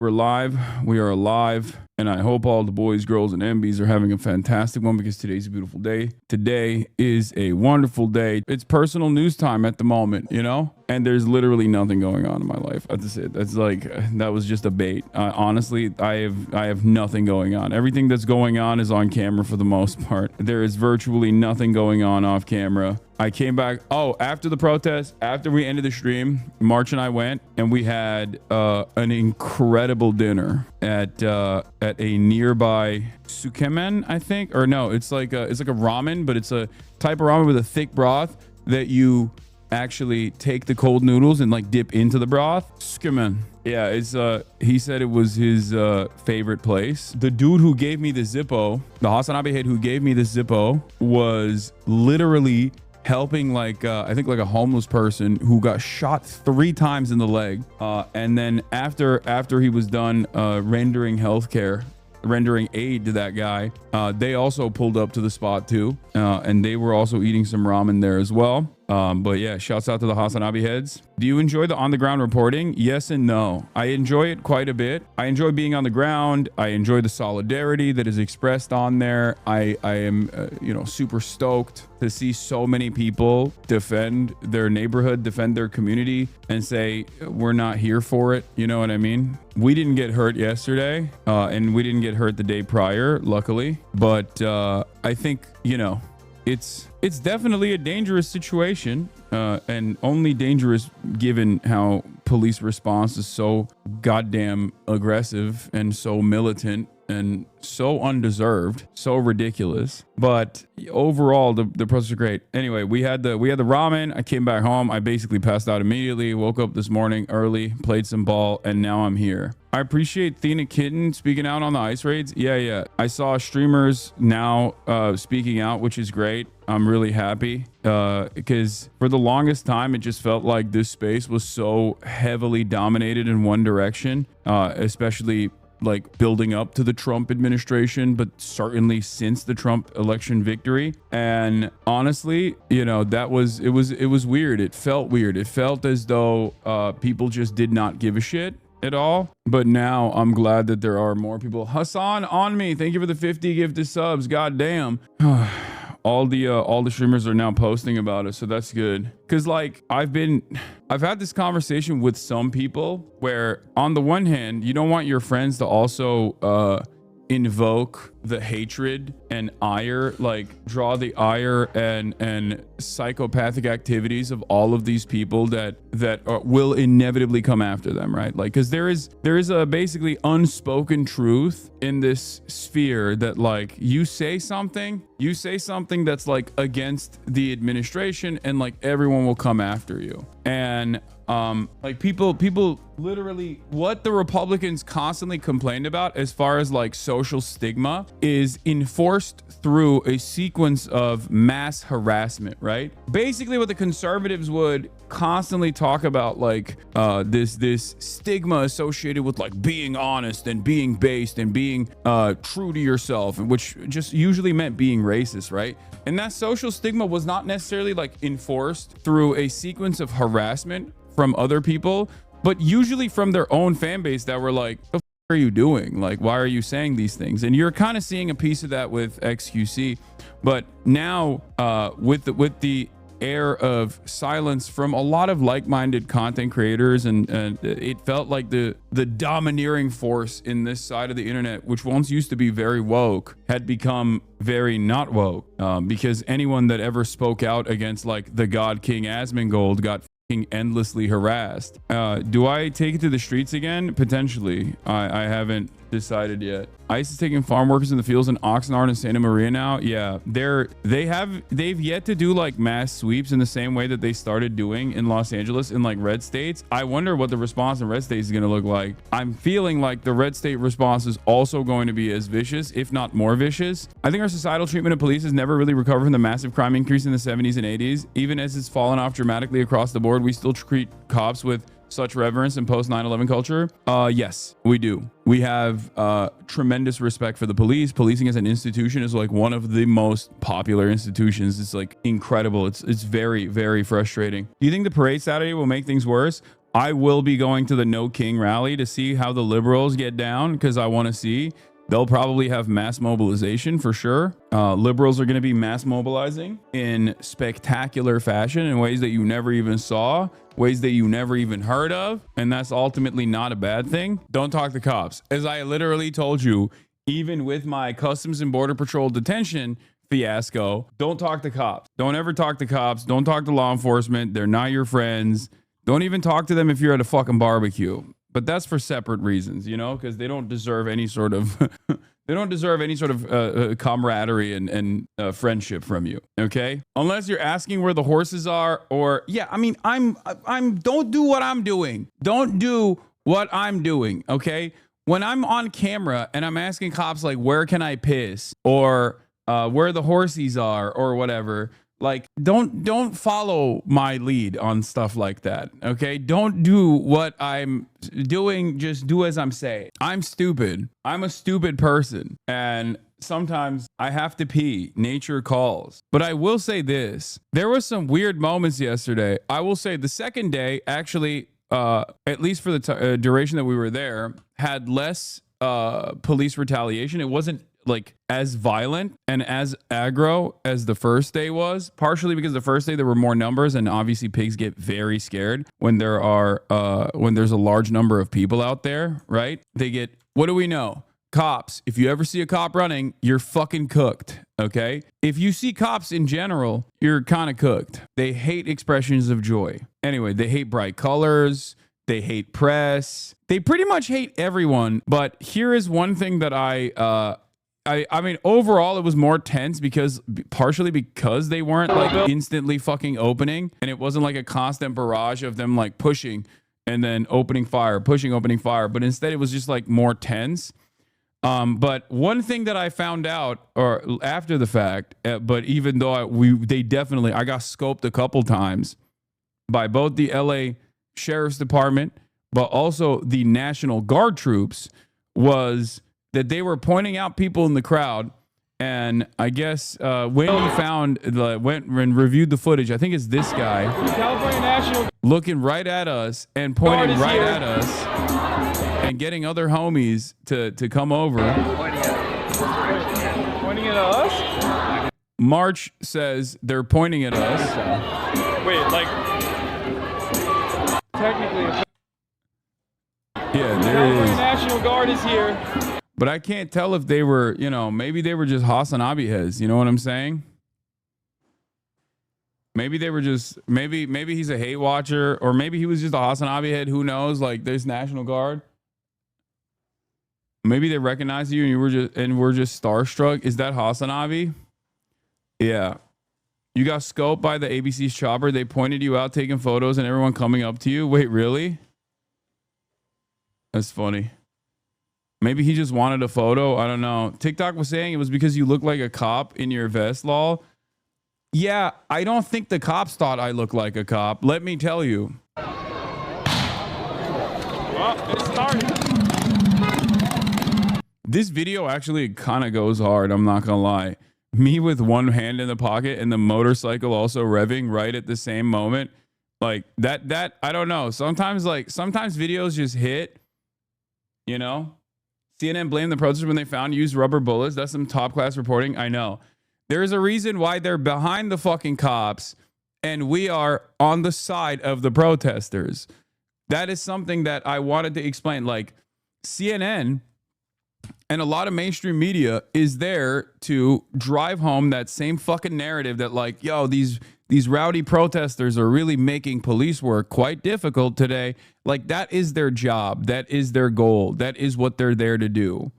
We're live. We are alive. And I hope all the boys, girls, and MBs are having a fantastic one because today's a beautiful day. Today is a wonderful day. It's personal news time at the moment, you know? And there's literally nothing going on in my life. That's it. That's like, that was just a bait. Honestly, I have nothing going on. Everything that's going on is on camera for the most part. There is virtually nothing going on off camera. I came back. Oh, after the protest, after we ended the stream, March and I went and we had an incredible dinner at a nearby Sukemen, I think. Or no, it's like a ramen, but it's a type of ramen with a thick broth that you actually take the cold noodles and like dip into the broth. Sukemen. Yeah, it's he said it was his favorite place. The dude who gave me the Zippo, the Hasanabi head who gave me the Zippo, was literally helping like I think like a homeless person who got shot 3 times in the leg, and then after he was done rendering aid to that guy, they also pulled up to the spot too, and they were also eating some ramen there as well. But yeah, shouts out to the Hasanabi heads. Do you enjoy the on-the-ground reporting? Yes and no. I enjoy it quite a bit. I enjoy being on the ground. I enjoy the solidarity that is expressed on there. I am, super stoked to see so many people defend their neighborhood, defend their community, and say, we're not here for it. You know what I mean? We didn't get hurt yesterday, and we didn't get hurt the day prior, luckily. But I think, it's definitely a dangerous situation, and only dangerous given how police response is so goddamn aggressive and so militant and so undeserved, so ridiculous. But overall, the process is great. Anyway, we had the ramen. I came back home. I basically passed out immediately. Woke up this morning early, played some ball, and now I'm here. I appreciate Thena Kitten speaking out on the ice raids. Yeah. I saw streamers now speaking out, which is great. I'm really happy because for the longest time, it just felt like this space was so heavily dominated in one direction, especially like building up to the Trump administration, but certainly since the Trump election victory. And honestly, it was weird. It felt weird. It felt as though people just did not give a shit at all. But now I'm glad that there are more people. Hassan on me. Thank you for the 50 gifted subs. God damn. All the streamers are now posting about it, so that's good. Cause like I've had this conversation with some people where on the one hand, you don't want your friends to also invoke the hatred and ire, like draw the ire and psychopathic activities of all of these people that will inevitably come after them, right? Like, because there is a basically unspoken truth in this sphere that like you say something that's like against the administration and like everyone will come after you. And like people literally, what the Republicans constantly complained about as far as like social stigma is enforced through a sequence of mass harassment, right? Basically what the conservatives would constantly talk about, like this stigma associated with like being honest and being based and being true to yourself, which just usually meant being racist, right? And that social stigma was not necessarily like enforced through a sequence of harassment from other people, but usually from their own fan base that were like, the f are you doing? Like, why are you saying these things? And you're kind of seeing a piece of that with XQC, but now with the air of silence from a lot of like-minded content creators, and it felt like the domineering force in this side of the internet, which once used to be very woke, had become very not woke, because anyone that ever spoke out against like the God King Asmongold got endlessly harassed. Do I take it to the streets again? Potentially. I haven't decided yet. ICE is taking farm workers in the fields in Oxnard and Santa Maria now. Yeah, they've yet to do like mass sweeps in the same way that they started doing in Los Angeles in like red states. I wonder what the response in red states is going to look like. I'm feeling like the red state response is also going to be as vicious, if not more vicious. I think our societal treatment of police has never really recovered from the massive crime increase in the 70s and 80s. Even as it's fallen off dramatically across the board, we still treat cops with such reverence in post 9/11 culture? Yes, we do. We have tremendous respect for the police. Policing as an institution is like one of the most popular institutions. It's like incredible. It's very, very frustrating. Do you think the parade Saturday will make things worse? I will be going to the No King rally to see how the liberals get down, because I want to see. They'll probably have mass mobilization for sure. Liberals are going to be mass mobilizing in spectacular fashion in ways that you never even saw, ways that you never even heard of. And that's ultimately not a bad thing. Don't talk to cops. As I literally told you, even with my Customs and Border Patrol detention fiasco, don't talk to cops. Don't ever talk to cops. Don't talk to law enforcement. They're not your friends. Don't even talk to them if you're at a fucking barbecue. But that's for separate reasons, you know, because they don't deserve any sort of camaraderie and friendship from you. Okay, unless you're asking where the horses are, or yeah, I mean, I'm don't do what I'm doing. Don't do what I'm doing. Okay, when I'm on camera and I'm asking cops like, where can I piss, or where the horsies are, or whatever. Like, don't follow my lead on stuff like that, okay? Don't do what I'm doing. Just do as I'm saying. I'm stupid. I'm a stupid person. And sometimes I have to pee. Nature calls. But I will say this. There was some weird moments yesterday. I will say the second day, actually, at least for the duration that we were there, had less police retaliation. It wasn't like as violent and as aggro as the first day was, partially because the first day there were more numbers, and obviously pigs get very scared when there's a large number of people out there, right? They get, what do we know? Cops. If you ever see a cop running, you're fucking cooked, okay? If you see cops in general, you're kind of cooked. They hate expressions of joy. Anyway, they hate bright colors. They hate press. They pretty much hate everyone. But here is one thing that I mean, overall, it was more tense partially because they weren't like instantly fucking opening, and it wasn't like a constant barrage of them like pushing and then opening fire, pushing, opening fire. But instead, it was just like more tense. But one thing that I found out, or after the fact, but even though I got scoped a couple times by both the LA Sheriff's Department, but also the National Guard troops, was that they were pointing out people in the crowd. And I guess when we went and reviewed the footage, I think it's this guy, California National, looking right at us and pointing right at us and getting other homies to come over. Pointing at us? March says they're pointing at us. Wait, like, technically, yeah, there is. California National Guard is here. But I can't tell if they were, maybe they were just Hasanabi heads. You know what I'm saying? Maybe they were just, maybe he's a hate watcher, or maybe he was just a Hasanabi head. Who knows? Like, there's National Guard. Maybe they recognize you and we're just starstruck. Is that Hasanabi? Yeah. You got scoped by the ABC's chopper. They pointed you out, taking photos, and everyone coming up to you. Wait, really? That's funny. Maybe he just wanted a photo. I don't know. TikTok was saying it was because you look like a cop in your vest, lol. Yeah, I don't think the cops thought I looked like a cop. Let me tell you. Well, it started. This video actually kind of goes hard. I'm not going to lie. Me with one hand in the pocket and the motorcycle also revving right at the same moment. Like that, I don't know. Sometimes videos just hit, CNN blamed the protesters when they found used rubber bullets. That's some top class reporting. I know. There's a reason why they're behind the fucking cops and we are on the side of the protesters. That is something that I wanted to explain. Like, CNN and a lot of mainstream media is there to drive home that same fucking narrative that, like, yo, these rowdy protesters are really making police work quite difficult today. Like, that is their job. That is their goal. That is what they're there to do.